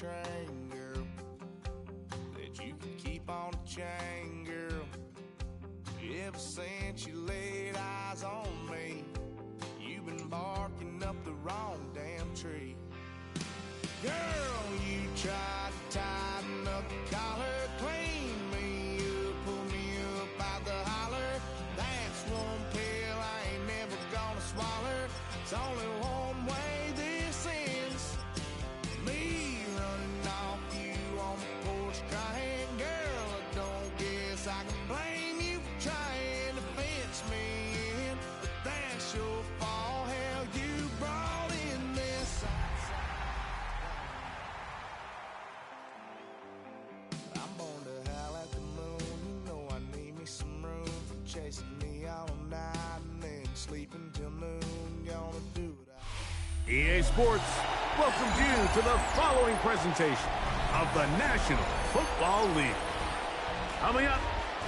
train, girl, that you can keep on the chain, girl. Ever since you laid eyes on me, you've been barking up the wrong damn tree. Girl, you tried to tighten up the collar, clean me up, pull me up out the holler. That's one pill I ain't never gonna swallow. It's only one way this ends. Me running off you on the porch crying. Girl, I don't guess I can blame you for trying to fence me in, but that's your fault. Hell, you brought in this. I'm born to howl at the moon. You know I need me some room for chasing me all night and then sleeping till noon. Gonna do it. EA Sports welcomes you to the following presentation of the National Football League. Coming up,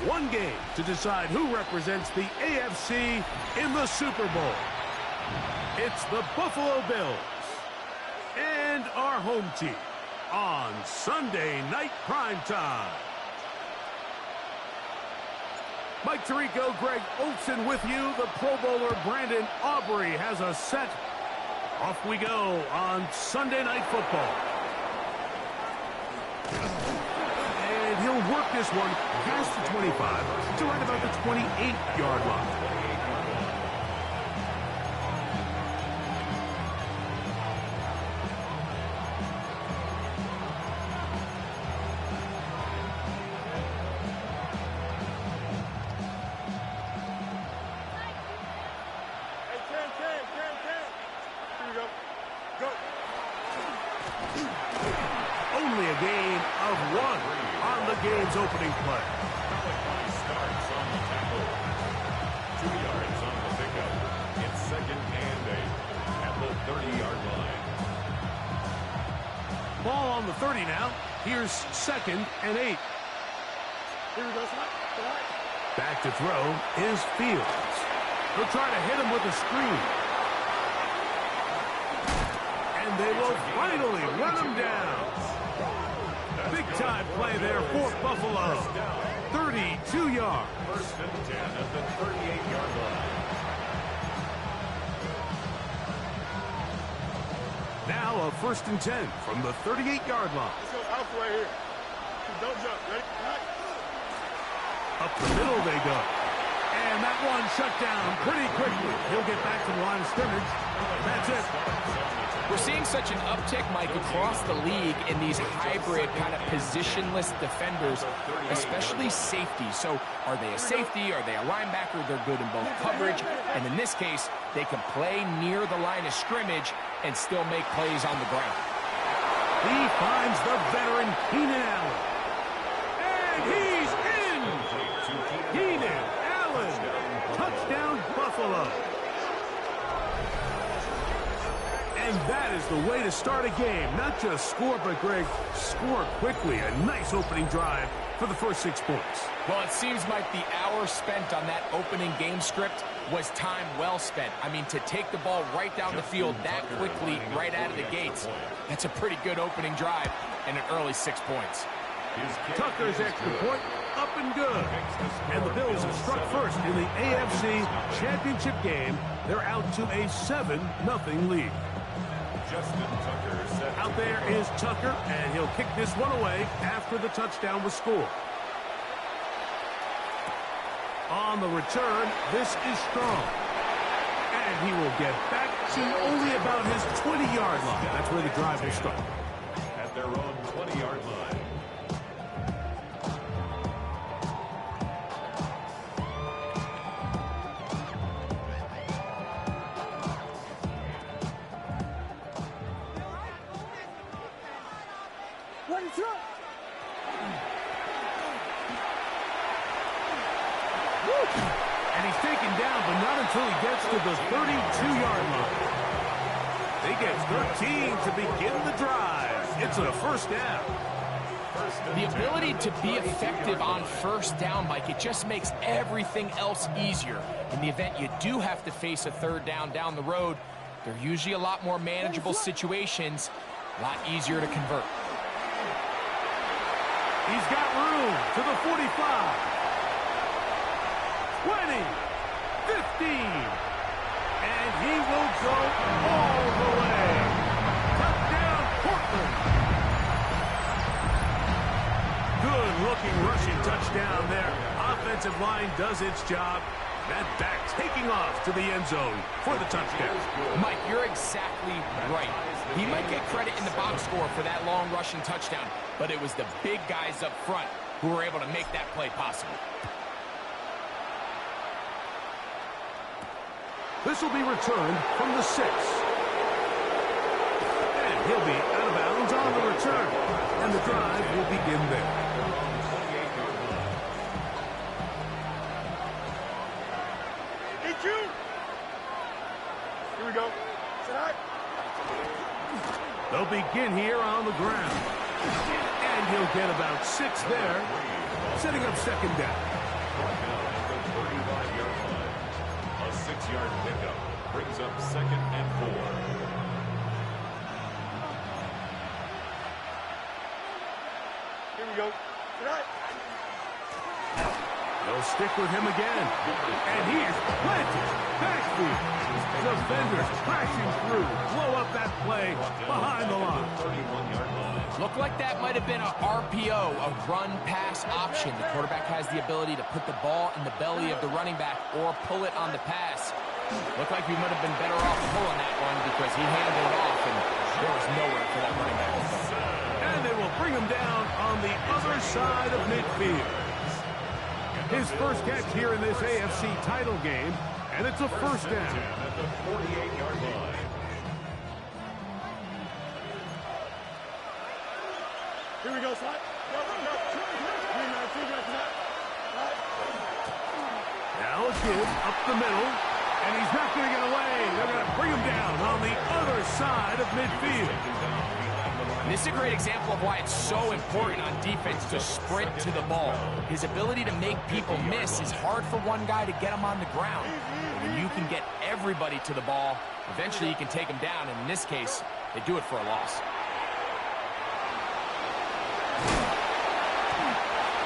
one game to decide who represents the AFC in the Super Bowl. It's the Buffalo Bills and our home team on Sunday Night Primetime. Mike Tirico, Greg Olsen with you. The Pro Bowler Brandon Aubrey has us set. Off we go on Sunday Night Football. And he'll work this one past the 25 to right about the 28-yard line. Only a gain of 1 on the game's opening play. Starts on the tackle. 2 yards on the pickup. It's 2nd and 8 at the 30-yard line. Ball on the 30 now. Here's 2nd and 8. Here we go. Back to throw is Fields. He'll try to hit him with a screen. And they will finally run him down. Big-time play there for Buffalo. 32 yards. 1st and 10 at the 38-yard line. Now a 1st and 10 from the 38-yard line. Let's go out right here. Don't jump. Ready? Up the middle they go. And that one shut down pretty quickly. He'll get back to the line of scrimmage. That's it. We're seeing such an uptick, Mike, across the league in these hybrid kind of positionless defenders, especially safety. So are they a safety? Are they a linebacker? They're good in both coverage. And in this case, they can play near the line of scrimmage and still make plays on the ground. He finds the veteran Keenan Allen. And he's in! Keenan Allen! Touchdown, Buffalo! And that is the way to start a game. Not just score, but, Greg, score quickly. A nice opening drive for the first 6 points. Well, it seems like the hour spent on that opening game script was time well spent. I mean, to take the ball right down the field that quickly, right out of the gates, that's a pretty good opening drive and an early 6 points. Tucker's extra point, up and good. And the Bills have struck first in the AFC Championship game. They're out to a 7-0 lead. Justin Tucker set. Out there is Tucker, and he'll kick this one away after the touchdown was scored. On the return, this is Strong. And he will get back to only about his 20-yard line. That's where the drive will start. At their own 20-yard line. And he's taken down, but not until he gets to the 32-yard line. They get 13 to begin the drive. It's a first down. The ability to be effective on first down, Mike, it just makes everything else easier. In the event you do have to face a third down the road, they're usually a lot more manageable situations, a lot easier to convert. He's got room to the 45. 20. 15. And he will go all the way. Touchdown, Portland. Good-looking rushing touchdown there. Offensive line does its job. That back taking off to the end zone for the touchdown. Mike, you're exactly right. He might get credit in the box score for that long rushing touchdown, but it was the big guys up front who were able to make that play possible. This will be returned from the 6. And he'll be out of bounds on the return. And the drive will begin there. Here we go. Sit high. They'll begin here on the ground. And he'll get about 6 there, setting up second down. A 6-yard pickup brings up 2nd and 4. Here we go. Sit high. They'll stick with him again. And he's planted. Backfield. Defenders crashing through. Blow up that play behind the line. 31-yard line. Looked like that might have been a RPO, a run-pass option. The quarterback has the ability to put the ball in the belly of the running back or pull it on the pass. Looked like we might have been better off pulling that one because he handled it off and there was nowhere for that running back to go. And they will bring him down on the other side of midfield. His first catch here in this AFC title game, and it's a first down. At the 48-yard line. Here we go, slide. Go. 3-19, Now a kid up the middle, and he's not going to get away. They're going to bring him down on the other side of midfield. This is a great example of why it's so important on defense to sprint to the ball. His ability to make people miss is hard for one guy to get him on the ground. But when you can get everybody to the ball, eventually you can take them down, and in this case, they do it for a loss.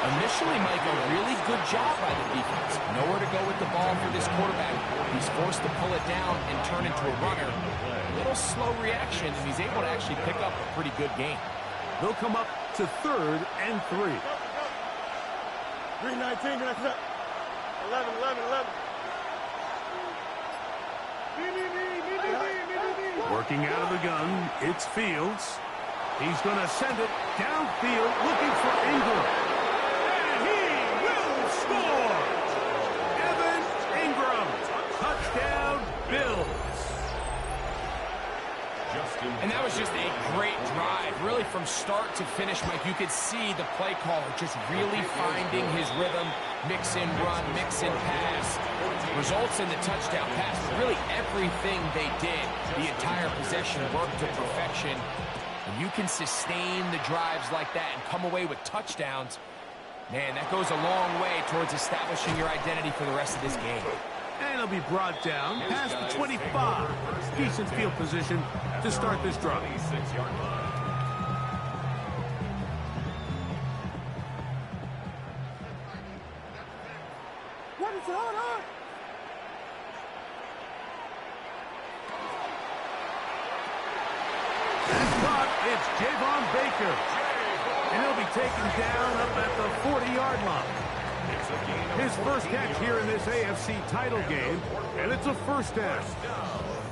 Initially, Mike, a really good job by the defense. Nowhere to go with the ball for this quarterback. He's forced to pull it down and turn into a runner. A little slow reaction, and he's able to actually pick up a pretty good game. They'll come up to 3rd and 3. 3-19, that's up. 11. Working out of the gun, it's Fields. He's going to send it downfield looking for Ingram. And he will score! Evan Ingram. Touchdown, Bills. And that was just a great drive. Really from start to finish, Mike, you could see the play caller just really finding his rhythm. Mix and run, mix and pass. Results in the touchdown pass. Really everything they did, the entire possession worked to perfection. And you can sustain the drives like that and come away with touchdowns. Man, that goes a long way towards establishing your identity for the rest of this game. And he'll be brought down past the 25. Decent field position to start this drive. 26-yard line. What is it on? It's Javon Baker. And he'll be taken down up at the 40-yard line. His first catch here in this AFC title game, and it's a first down.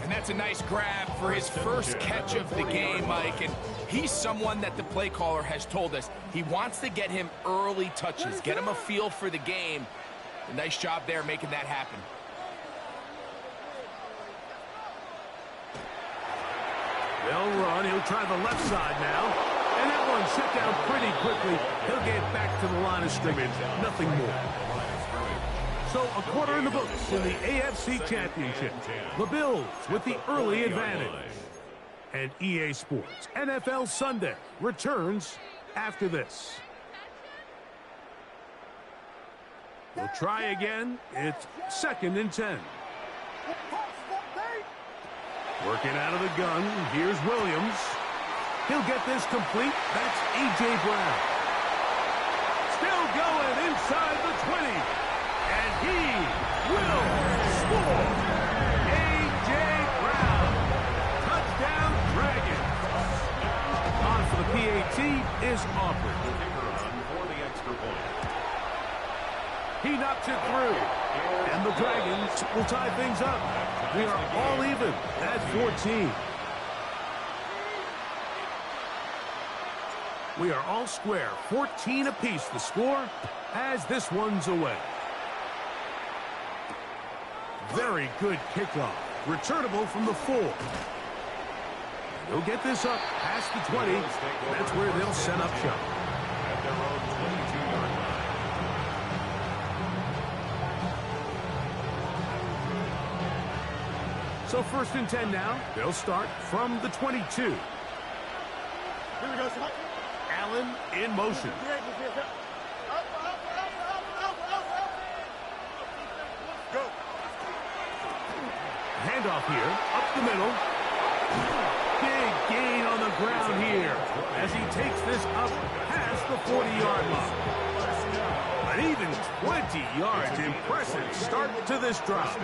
And that's a nice grab for his first catch of the game, Mike. And he's someone that the play caller has told us he wants to get him early touches, get him a feel for the game. A nice job there making that happen. They'll run. He'll try the left side now. And that one shut down pretty quickly. He'll get back to the line of scrimmage. Nothing more. So a quarter in the books in the AFC Championship. The Bills with the early advantage. And EA Sports NFL Sunday returns after this. We'll try again. It's 2nd and 10. Working out of the gun. Here's Williams. He'll get this complete. That's A.J. Brown. going inside the 20. And he will score. A.J. Brown. Touchdown, Dragons. On for the PAT is Aubrey. For the extra point. He knocks it through. And the Dragons will tie things up. We are all even at 14. We are all square. 14 apiece the score as this one's away. Very good kickoff. Returnable from the 4. He'll get this up past the 20. That's where they'll set up shop. At their own 22-yard line. So 1st and 10 now. They'll start from the 22. Here we go, Scott. Allen in motion. Go. Handoff here, up the middle. Big gain on the ground here as he takes this up past the 40-yard line. An even 20 yards. Impressive start to this drive.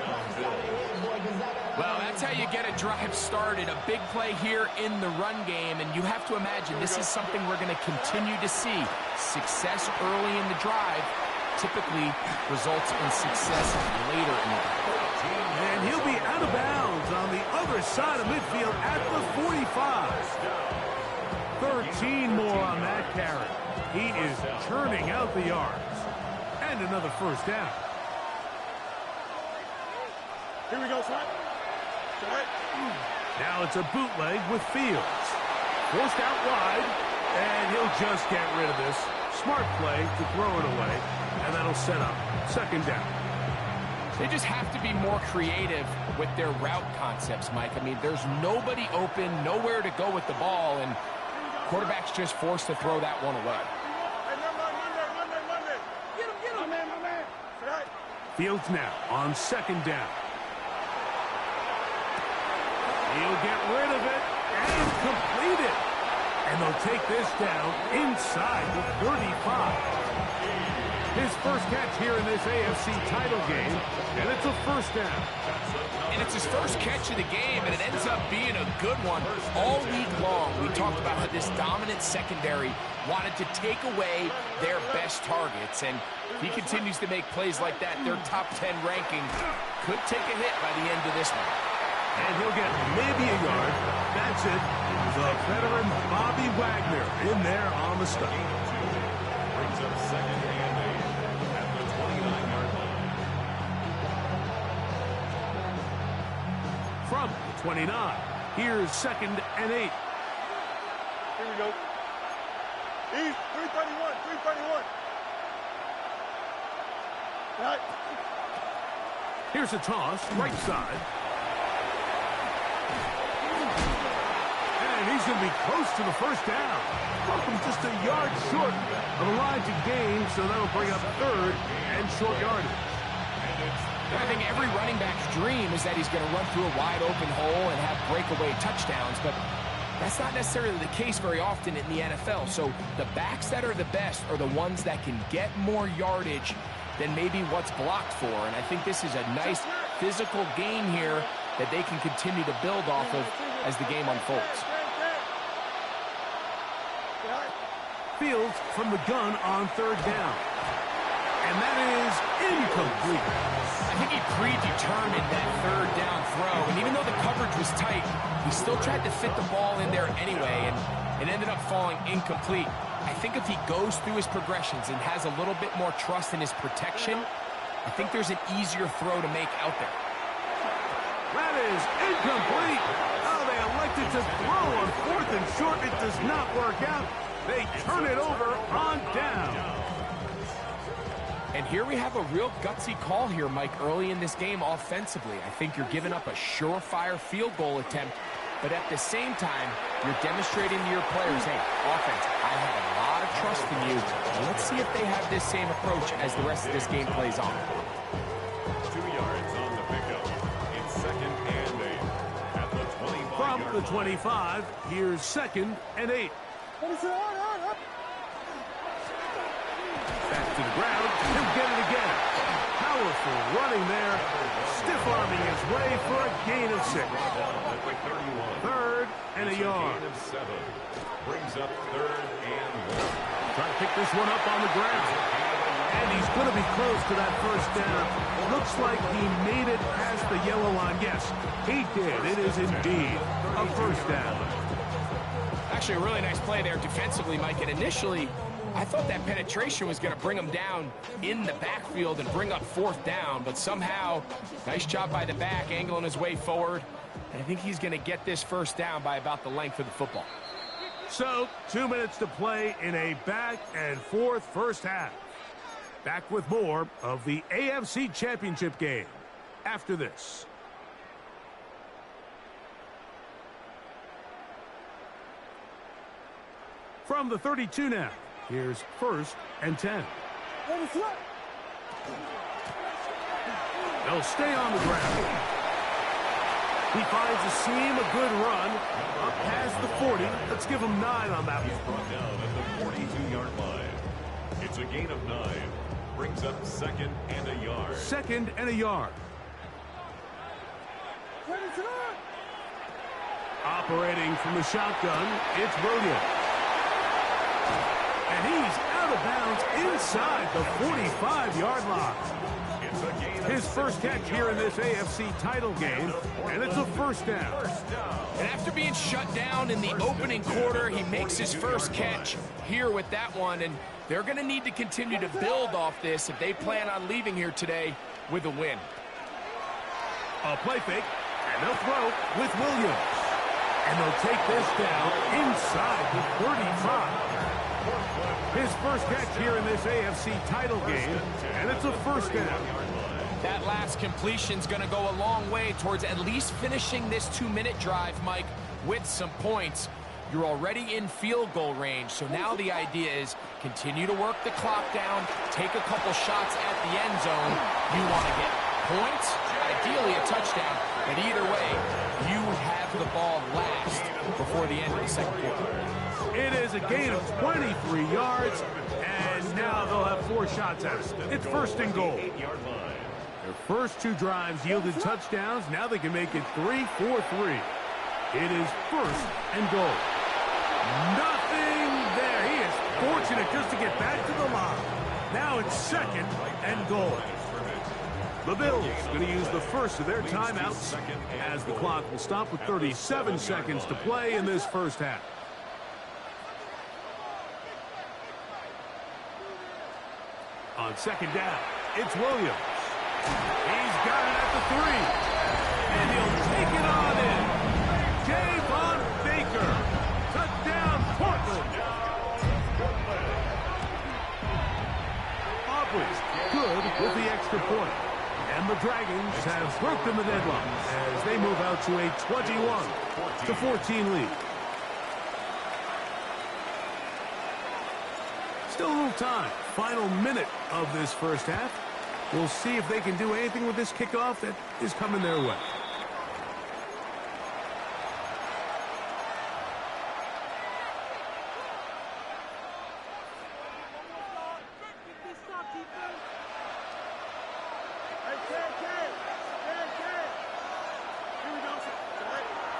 Well, that's how you get a drive started. A big play here in the run game, and you have to imagine this is something we're going to continue to see. Success early in the drive typically results in success later in the drive. And he'll be out of bounds on the other side of midfield at the 45. 13 more on that carry. He is churning out the yards. And another first down. Here we go, Scott. Now it's a bootleg with Fields. Forced out wide, and he'll just get rid of this. Smart play to throw it away, and that'll set up 2nd down. They just have to be more creative with their route concepts, Mike. I mean, there's nobody open, nowhere to go with the ball, and quarterback's just forced to throw that one away. Monday. Get him. My man. Fields now on 2nd down. He'll get rid of it and complete it. And they'll take this down inside the 35. His first catch here in this AFC title game, and it's a 1st down. And it's his first catch of the game, and it ends up being a good one. All week long, we talked about how this dominant secondary wanted to take away their best targets. And if he continues to make plays like that, their top 10 ranking could take a hit by the end of this one. And he'll get maybe a yard. That's it. The veteran Bobby Wagner in there on the stop. Brings up 2nd and 8 at the 29-yard line. From the 29, here's 2nd and 8. Here we go. East, 331. Right. Here's a toss, right side. And he's going to be close to the 1st down. Welcome just a yard short of the line to gain, so that'll bring up 3rd and short yardage. I think every running back's dream is that he's going to run through a wide open hole and have breakaway touchdowns, but that's not necessarily the case very often in the NFL. So the backs that are the best are the ones that can get more yardage than maybe what's blocked for. And I think this is a nice physical gain here that they can continue to build off of as the game unfolds. Fields from the gun on 3rd down. And that is incomplete. I think he predetermined that 3rd down throw. And even though the coverage was tight, he still tried to fit the ball in there anyway. And it ended up falling incomplete. I think if he goes through his progressions and has a little bit more trust in his protection, I think there's an easier throw to make out there. That is incomplete. Oh, they elected to throw on 4th and short. It does not work out. They turn it over on down. And here we have a real gutsy call here, Mike, early in this game offensively. I think you're giving up a surefire field goal attempt, but at the same time, you're demonstrating to your players, hey, offense, I have a lot of trust in you. Let's see if they have this same approach as the rest of this game plays on. 2 yards on the pickup. It's 2nd and 8 at the 25. From the 25, here's 2nd and 8. Back to the get it again. Powerful running there. Stiff-arming his way for a gain of 6. 3rd and a yard. Gain of 7. Brings up 3rd and 1. Trying to pick this one up on the ground. And he's going to be close to that first down. Looks like he made it past the yellow line. Yes, he did. It is indeed a first down. Actually, a really nice play there defensively, Mike. And initially, I thought that penetration was going to bring him down in the backfield and bring up 4th down. But somehow, nice job by the back, angling his way forward. And I think he's going to get this first down by about the length of the football. So, 2 minutes to play in a back-and-forth first half. Back with more of the AFC Championship game after this. From the 32 now, here's 1st and 10. They'll stay on the ground. He finds a seam, a good run, up past the 40. Let's give him 9 on that one. He's brought down at the 42-yard line. It's a gain of 9. Brings up 2nd and a yard. 2nd and a yard. Operating from the shotgun, it's Williams. And he's out of bounds inside the 45-yard line. His first catch here in this AFC title game, and it's a first down. And after being shut down in the opening quarter, he makes his first catch here with that one, and they're going to need to continue to build off this if they plan on leaving here today with a win. A play fake, and they'll throw with Williams. And they'll take this down inside the 35. His first catch here in this AFC title game, and it's a first down. That last completion's going to go a long way towards at least finishing this 2-minute drive, Mike, with some points. You're already in field goal range, so now the idea is continue to work the clock down, take a couple shots at the end zone. You want to get points, ideally a touchdown, but either way, you have the ball last before the end of the second quarter. It is a gain of 23 yards, and now they'll have 4 shots at it. It's 1st and goal. Their first 2 drives yielded touchdowns. Now they can make it 3-4-3. It is 1st and goal. Nothing there. He is fortunate just to get back to the line. Now it's 2nd and goal. The Bills going to use the first of their timeouts as the clock will stop with 37 seconds to play in this first half. On 2nd down, it's Williams. He's got it at the 3. And he'll take it on in. Javon Baker. Touchdown, Portland. Aubrey's good with the extra point. And the Dragons have broken the deadlock as they move out to a 21-14 lead. Still a little time. Final minute of this first half. We'll see if they can do anything with this kickoff that is coming their way.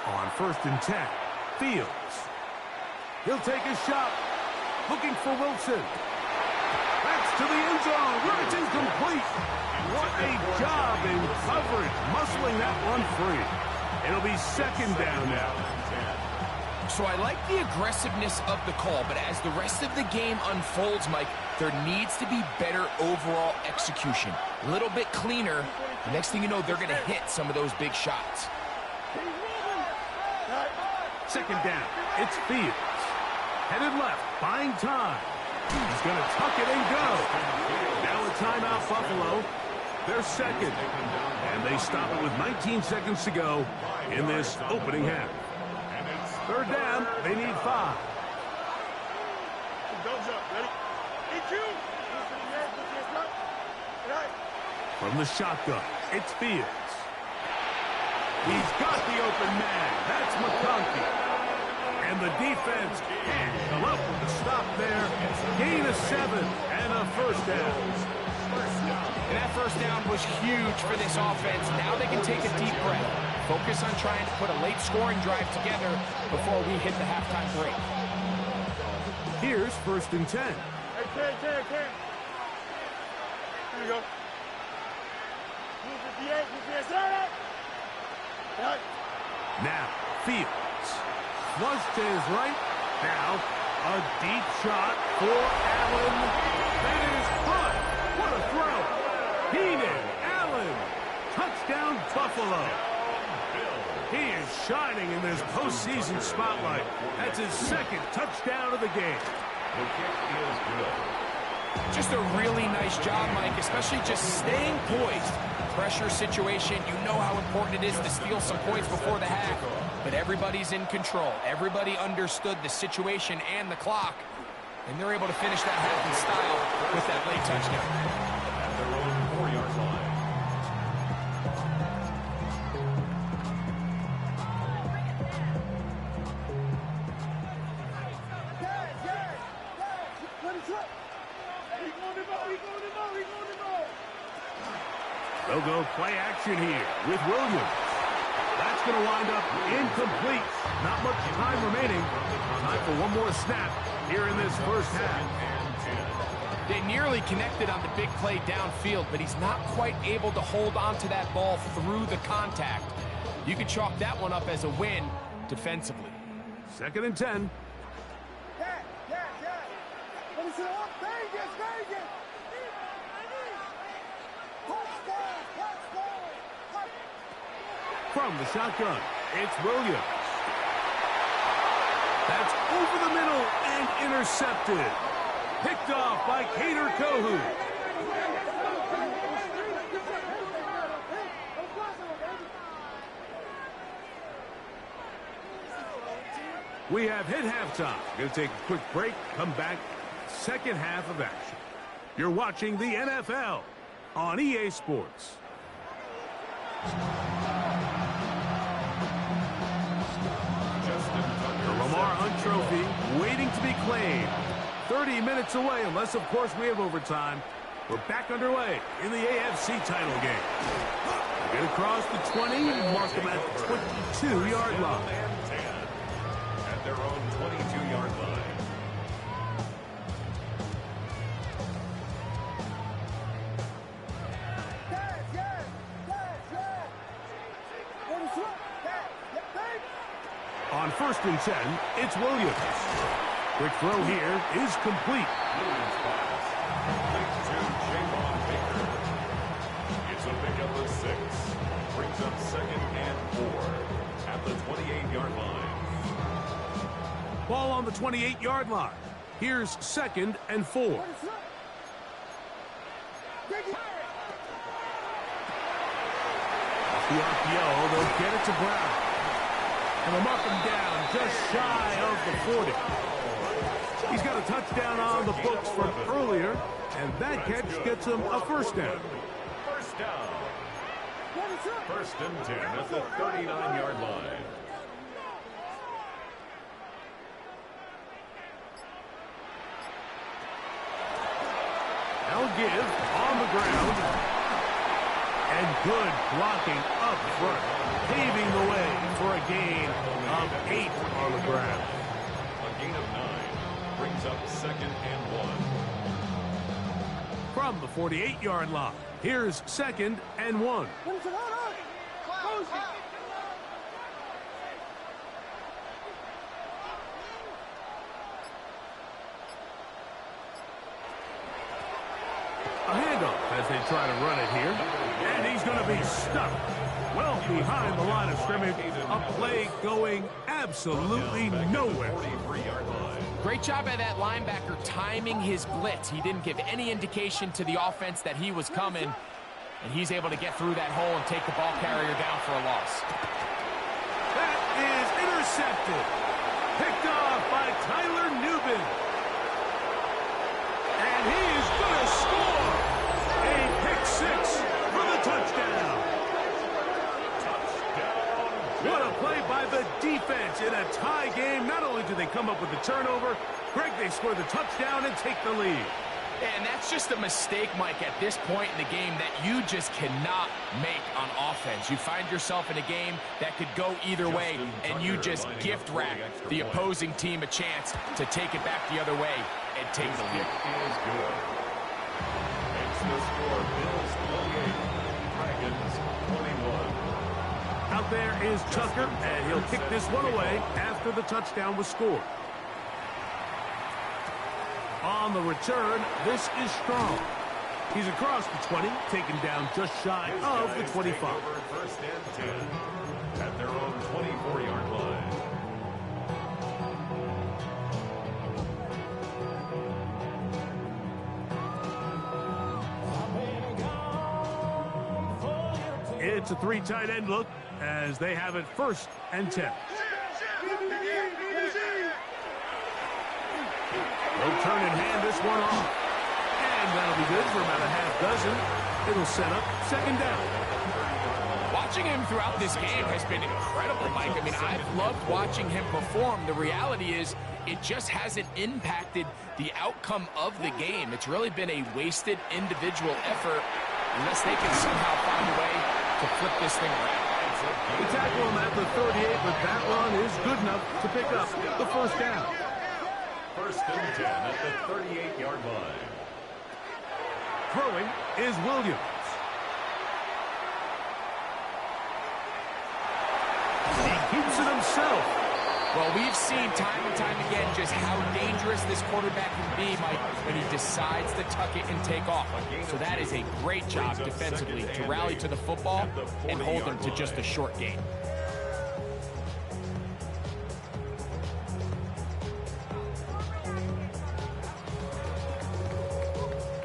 On 1st and 10, Fields. He'll take a shot. Looking for Wilson. That's to the end zone. Where it's incomplete. What a job in coverage, muscling that one free. It'll be 2nd down now. So I like the aggressiveness of the call, but as the rest of the game unfolds, Mike, there needs to be better overall execution. A little bit cleaner. The next thing you know, they're going to hit some of those big shots. 2nd down. It's Fields. Headed left, buying time. He's going to tuck it and go. Now a timeout, Buffalo. They're 2nd. And they stop it with 19 seconds to go in this opening half. 3rd down, they need 5. From the shotgun, it's Fields. He's got the open man. That's McConkey. And the defense can't come up with the stop there. Gain of 7 and a first down. And that first down was huge for this offense. Now they can take a deep breath. Focus on trying to put a late scoring drive together before we hit the halftime break. Here's 1st and 10. Hey, Ken. Here you go. Move the DA, Now, Fields. Flush to his right. Now, a deep shot for Allen. That is caught. What a throw. Keenan Allen. Touchdown, Buffalo. He is shining in this postseason spotlight. That's his 2nd touchdown of the game. The kick is good. Just a really nice job, Mike, especially just staying poised. Pressure situation, you know how important it is to steal some points before the half, but everybody's in control. Everybody understood the situation and the clock, and they're able to finish that half in style with that late touchdown. At their own 4-yard line. They'll go play action here with Williams. That's going to wind up incomplete. Not much time remaining. Time for one more snap here in this first half. They nearly connected on the big play downfield, but he's not quite able to hold on to that ball through the contact. You could chalk that one up as a win defensively. 2nd and 10. From the shotgun, it's Williams. That's over the middle and intercepted. Picked off by Kader Kohou. We have hit halftime. Going to take a quick break, come back, 2nd half of action. You're watching the NFL on EA Sports. The Lamar Hunt Trophy waiting to be claimed. 30 minutes away, unless, of course, we have overtime. We're back underway in the AFC title game. We get across the 20, mark them at the 22-yard line. At their own 22-yard line. On 1st and 10, it's Williams. Quick throw here is complete. Williams pass. Complete to Javon Baker. It's a pickup of 6. Brings up 2nd and 4 at the 28-yard line. Ball on the 28-yard line. Here's 2nd and 4. Off the RPO, they'll get it to Brown. And they'll mark him down just shy of the 40. He's got a touchdown on the books from earlier, and that catch gets him a 1st down. First down. 1st and 10 at the 39-yard line. They'll give on the ground. And good blocking up front, paving the way for a gain of 8 on the ground. A gain of 9 brings up 2nd and 1. From the 48-yard line, here's 2nd and 1. A handoff as they try to run it here. And he's going to be stuck well behind the line of scrimmage. A play going absolutely nowhere. Great job by that linebacker timing his blitz. He didn't give any indication to the offense that he was coming. And he's able to get through that hole and take the ball carrier down for a loss. That is intercepted. Picked off by Tyler Nubin. And he is going to score. A pick 6 for the touchdown. What a play by the defense in a tie game. Not only do they come up with the turnover, Greg, they score the touchdown and take the lead. And that's just a mistake, Mike, at this point in the game that you just cannot make on offense. You find yourself in a game that could go either way, and you just gift-wrap the opposing team a chance to take it back the other way and take the lead. Is good. It's the score, Bills 28, Dragons 21. Out there is Tucker, and he'll kick this one away after the touchdown was scored. On the return, this is Strong. He's across the 20, taken down just shy of the 25. First and 10 at their own 24-yard line. It's a three tight end look as they have it first and 10. They'll turn and hand this one off. And that'll be good for about a half dozen. It'll set up second down. Watching him throughout this game has been incredible, Mike. I mean, I've loved watching him perform. The reality is it just hasn't impacted the outcome of the game. It's really been a wasted individual effort unless they can somehow find a way to flip this thing around. They tackle him at the 38, but that run is good enough to pick up the first down. First and 10 at the 38-yard line. Throwing is Williams. He keeps it himself. Well, we've seen time and time again just how dangerous this quarterback can be, Mike, when he decides to tuck it and take off. So that is a great job defensively to rally to the football and hold them to just a short gain.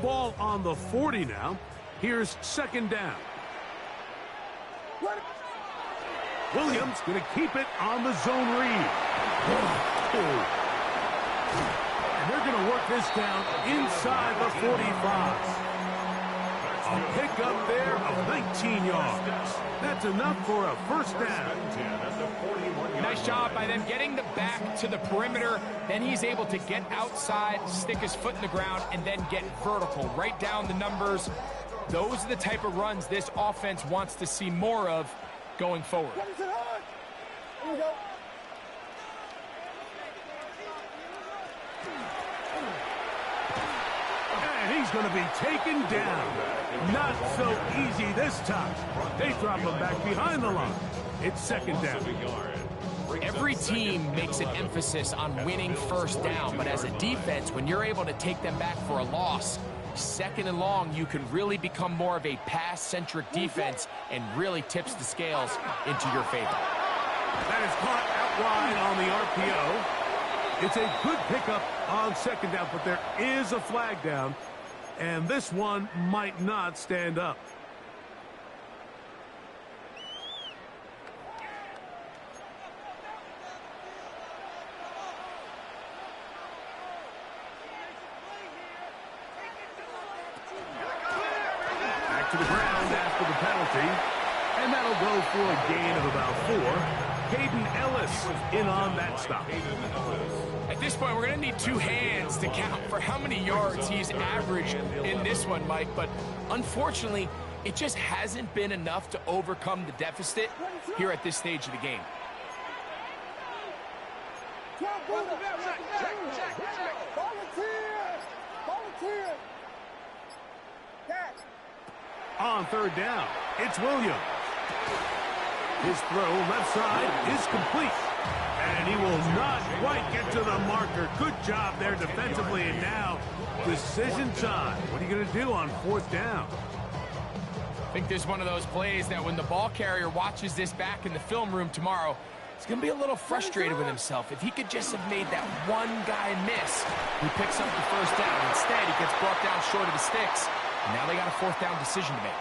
Ball on the 40 now. Here's second down. Williams going to keep it on the zone read. And they're going to work this down inside the 45. A pickup there of 19 yards. That's enough for a first down. Nice job by them getting the back to the perimeter. Then he's able to get outside, stick his foot in the ground, and then get vertical. Right down the numbers. Those are the type of runs this offense wants to see more of going forward. And he's going to be taken down. Not so easy this time. They drop him back behind the line. It's second down. Every team makes an emphasis on winning first down, but as a defense, when you're able to take them back for a loss, second and long, you can really become more of a pass-centric defense and really tips the scales into your favor. That is caught out wide on the RPO. It's a good pickup on second down, but there is a flag down, and this one might not stand up. Back to the ground after the penalty, and that'll go for a gain of about 4. Caden Ellis in on that stop. At this point, we're going to need 2 hands to count for how many yards he's averaged in this one, Mike. But unfortunately, it just hasn't been enough to overcome the deficit here at this stage of the game. On third down, it's Williams. His throw left side is complete. And he will not quite get to the marker. Good job there defensively. And now, decision time. What are you going to do on fourth down? I think this is one of those plays that when the ball carrier watches this back in the film room tomorrow, he's going to be a little frustrated with himself. If he could just have made that one guy miss, he picks up the first down. Instead, he gets brought down short of the sticks. And now they got a fourth down decision to make.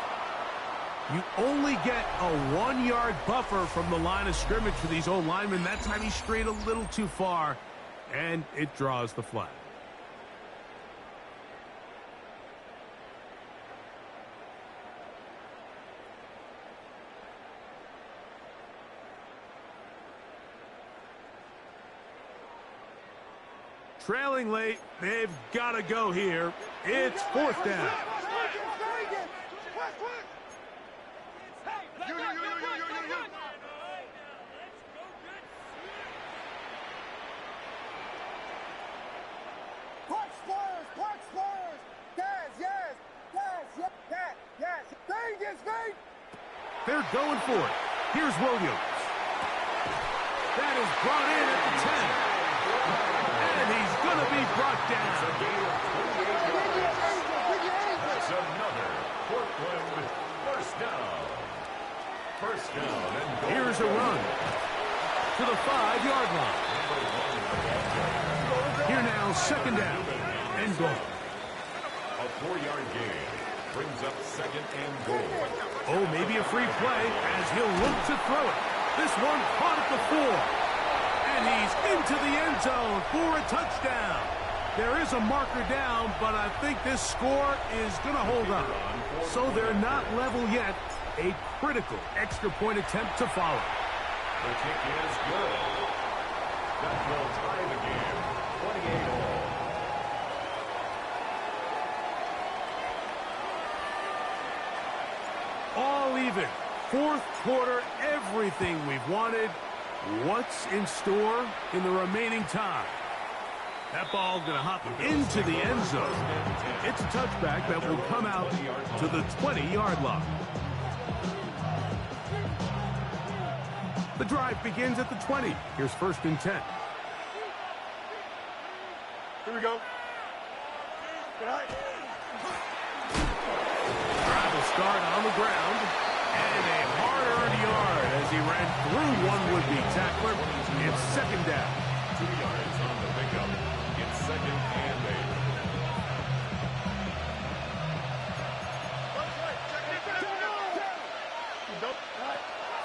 You only get a 1-yard buffer from the line of scrimmage for these old linemen. That time he strayed a little too far, and it draws the flag. Trailing late, they've got to go here. It's fourth down. They're going for it. Here's Williams. That is brought in at the 10. And he's going to be brought down. That's another Portland first down. First down and goal. Here's a run to the 5-yard line. Here now, second down and goal. A 4-yard gain brings up second and goal. Oh, maybe a free play as he'll look to throw it. This one caught at the 4. And he's into the end zone for a touchdown. There is a marker down, but I think this score is going to hold up. So they're not level yet. A critical extra point attempt to follow. The kick is good. That will tie the game. 28 all. All even. Fourth quarter, everything we've wanted. What's in store in the remaining time? That ball's going to hop into the end zone. It's a touchback that will come out to the 20-yard line. The drive begins at the 20. Here's first and 10. Here we go. Good night. Drive will start on the ground. And a hard-earned yard as he ran through one would-be tackler. It's second down. 2 yards on the pickup. It's second and 8.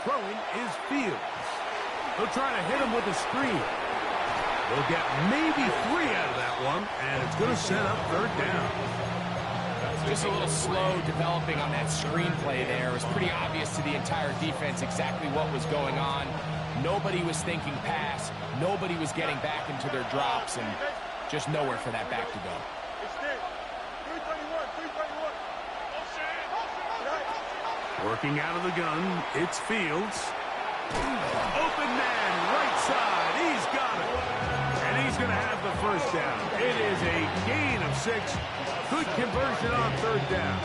Throwing is Fields. They'll try to hit him with a screen. They'll get maybe 3 out of that one, and it's going to set up third down. Just a little slow developing on that screenplay there. It was pretty obvious to the entire defense exactly what was going on. Nobody was thinking pass. Nobody was getting back into their drops, and just nowhere for that back to go. Working out of the gun, it's Fields. Open man, right side. He's got it. And he's going to have the first down. It is a gain of 6. Good conversion on third down.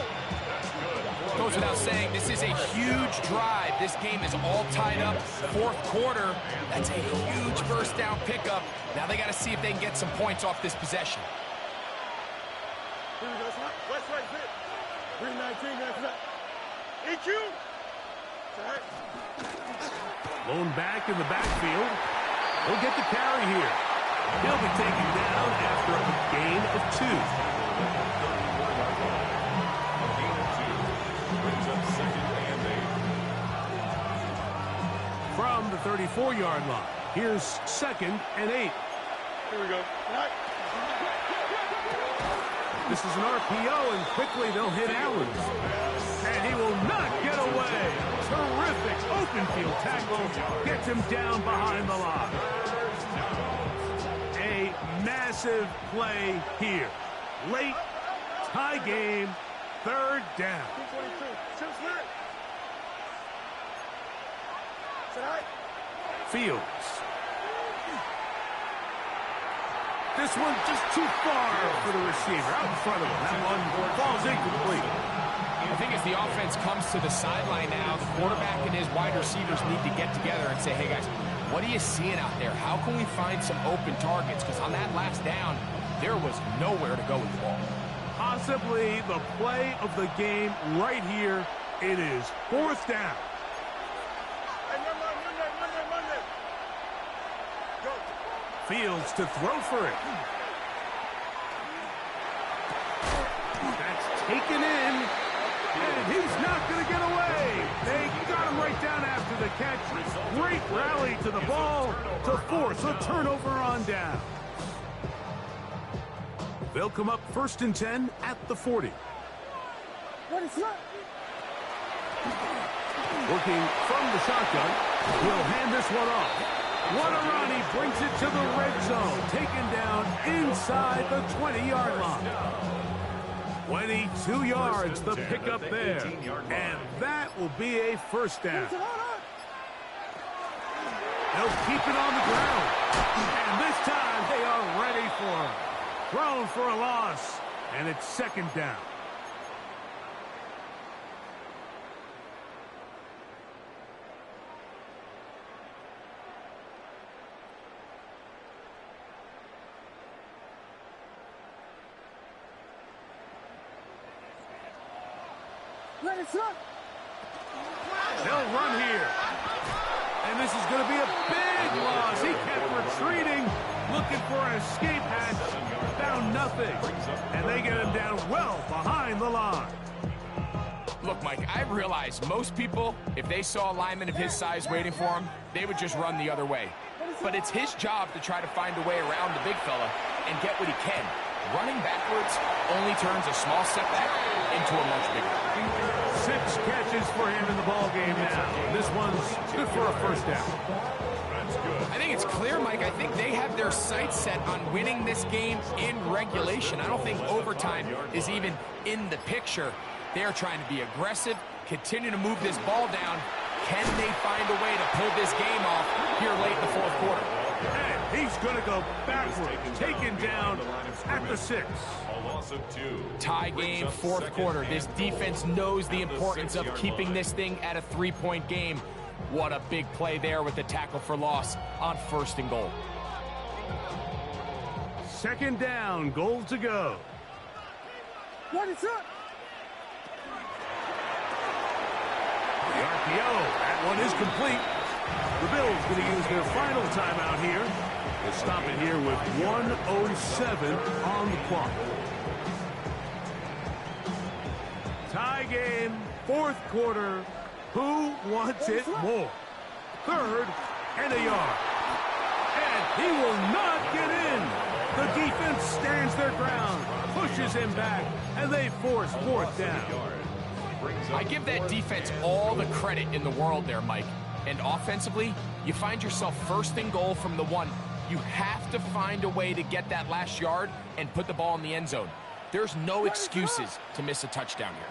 Goes without saying, this is a huge drive. This game is all tied up. Fourth quarter, that's a huge first down pickup. Now they got to see if they can get some points off this possession. Here we go, son. West right fit. 319, that's that. EQ. Lone back in the backfield. He'll get the carry here. He'll be taken down after a gain of 2. From the 34-yard line, here's second and 8. Here we go. This is an RPO, and quickly they'll hit Allen. And he will not get away. Terrific open field tackle. Gets him down behind the line. A massive play here. Late, tie game, third down. 222. Fields. This one just too far for the receiver. Out in front of him. That one falls incomplete. I think as the offense comes to the sideline now, the quarterback and his wide receivers need to get together and say, hey, guys, what are you seeing out there? How can we find some open targets? Because on that last down, there was nowhere to go with the ball. Possibly the play of the game right here. It is fourth down. Fields to throw for it. That's taken in. And he's not going to get away. They got him right down after the catch. Great rally to the ball to force a turnover on down. They'll come up first and 10 at the 40. Working from the shotgun. He'll hand this one off. What a run he brings it to the red zone, taken down inside the 20-yard line. 22 yards, the pickup there, and that will be a first down. They'll keep it on the ground, and this time they are ready for him. Thrown for a loss, and it's second down. They'll run here. And this is going to be a big loss. He kept retreating, looking for an escape hatch. Found nothing. And they get him down well behind the line. Look, Mike, I realize most people, if they saw a lineman of his size waiting for him, they would just run the other way. But it's his job to try to find a way around the big fella and get what he can. Running backwards only turns a small setback into a much bigger. 6 catches for him in the ball game now. This one's good for a first down. I think it's clear, Mike. I think they have their sights set on winning this game in regulation. I don't think overtime is even in the picture. They're trying to be aggressive, continue to move this ball down. Can they find a way to pull this game off here late in the fourth quarter? And he's going to go backward, taken down at the 6. A loss of 2. Tie game, fourth quarter. This defense knows the importance of keeping this thing at a 3-point game. What a big play there with the tackle for loss on 1st and goal. Second down, goal to go. What is up? The RPO, that one is complete. The Bills going to use their final timeout here. They'll stop it here with 1:07 on the clock. Tie game, fourth quarter. Who wants it more? 3rd and a yard. And he will not get in. The defense stands their ground, pushes him back, and they force 4th down. I give that defense all the credit in the world there, Mike. And offensively, you find yourself 1st and goal from the 1. You have to find a way to get that last yard and put the ball in the end zone. There's no excuses to miss a touchdown here.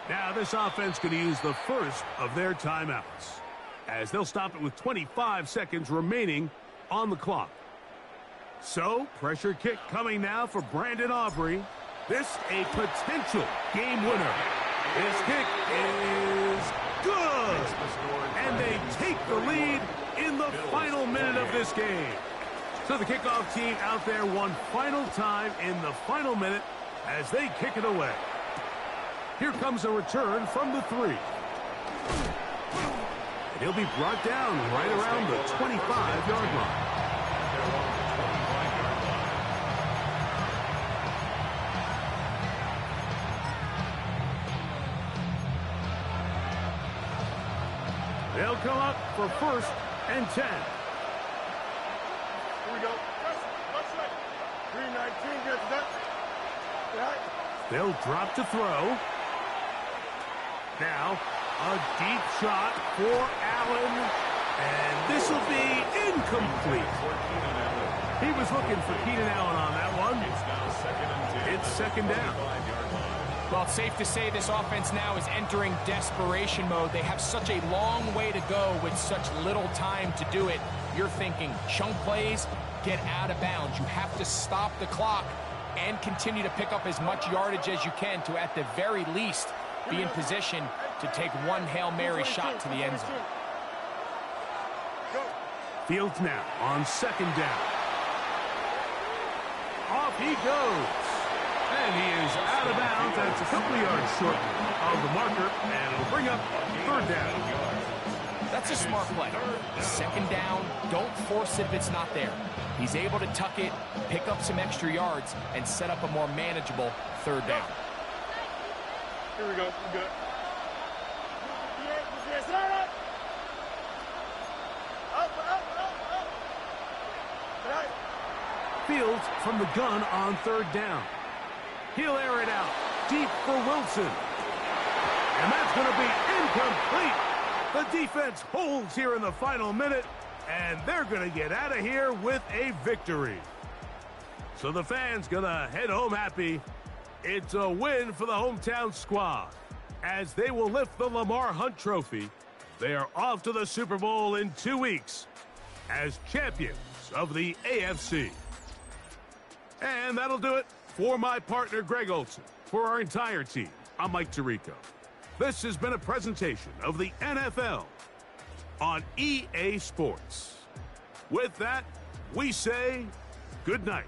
Now this offense going to use the first of their timeouts, as they'll stop it with 25 seconds remaining on the clock. So, pressure kick coming now for Brandon Aubrey. This a potential game winner. This kick is good. And they take the lead in the final minute of this game. So the kickoff team out there one final time in the final minute as they kick it away. Here comes a return from the 3. And he'll be brought down right around the 25-yard line. They'll come up for 1st and 10. Here we go. That's right. 319 gets that. Right. They'll drop to throw. Now, a deep shot for Allen, and this will be incomplete. He was looking for Keenan Allen on that one. It's 2nd down. Well, it's safe to say this offense now is entering desperation mode. They have such a long way to go with such little time to do it. You're thinking chunk plays, get out of bounds. You have to stop the clock and continue to pick up as much yardage as you can to, at the very least, be in position to take one Hail Mary shot to the end zone. Fields now on 2nd down. Off he goes. And he is out of bounds. That's a couple of yards short of the marker, and it'll bring up 3rd down. That's a smart play. 2nd down, don't force it if it's not there. He's able to tuck it, pick up some extra yards, and set up a more manageable 3rd down. Here we go. We good. out from the gun on third down. He'll air it out deep for Wilson. And that's going to be incomplete. The defense holds here in the final minute, and they're going to get out of here with a victory. So the fans going to head home happy. It's a win for the hometown squad, as they will lift the Lamar Hunt Trophy. They are off to the Super Bowl in 2 weeks as champions of the AFC. And that'll do it for my partner, Greg Olson. For our entire team, I'm Mike Tirico. This has been a presentation of the NFL on EA Sports. With that, we say good night.